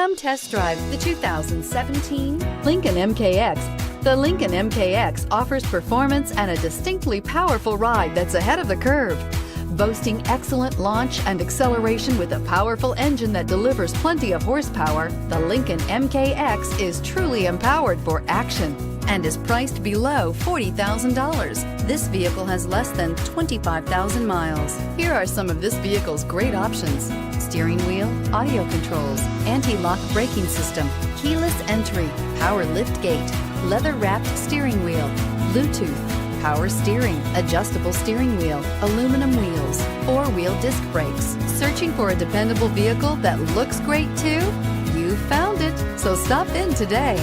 Come test drive the 2017 Lincoln MKX. The Lincoln MKX offers performance and a distinctly powerful ride that's ahead of the curve. Boasting excellent launch and acceleration with a powerful engine that delivers plenty of horsepower, the Lincoln MKX is truly empowered for action and is priced below $40,000. This vehicle has less than 25,000 miles. Here are some of this vehicle's great options: steering wheel audio controls, anti-lock braking system, keyless entry, power lift gate, leather-wrapped steering wheel, Bluetooth, power steering, adjustable steering wheel, aluminum wheels, four-wheel disc brakes. Searching for a dependable vehicle that looks great too? You found it, so stop in today.